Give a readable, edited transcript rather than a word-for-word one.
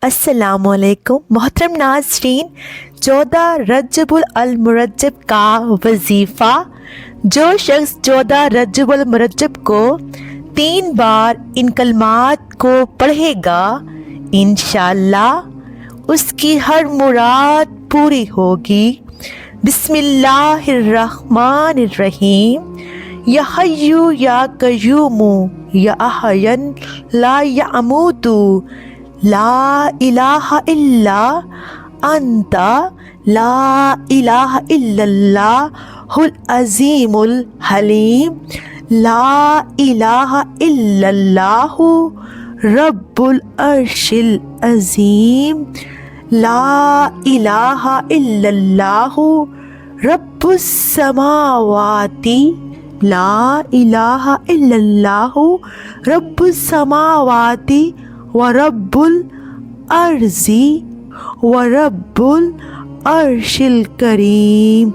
السلام علیکم محترم ناظرین، 14 رجب المرجب کا وظیفہ۔ جو شخص 14 رجب المرجب کو 3 بار ان کلمات کو پڑھے گا انشاءاللہ اس کی ہر مراد پوری ہوگی۔ بسم اللہ الرحمن الرحیم۔ یا حیو یا قیوم یا احی لا یموت لا الہ الا انت لا الہ الا اللہ العظیم الحلیم لا الہ الا اللہ رب العرش العظیم لا الہ الا اللہ رب السماوات لا الہ الا اللہ رب السماوات ورب الارض ورب العرش الکریم۔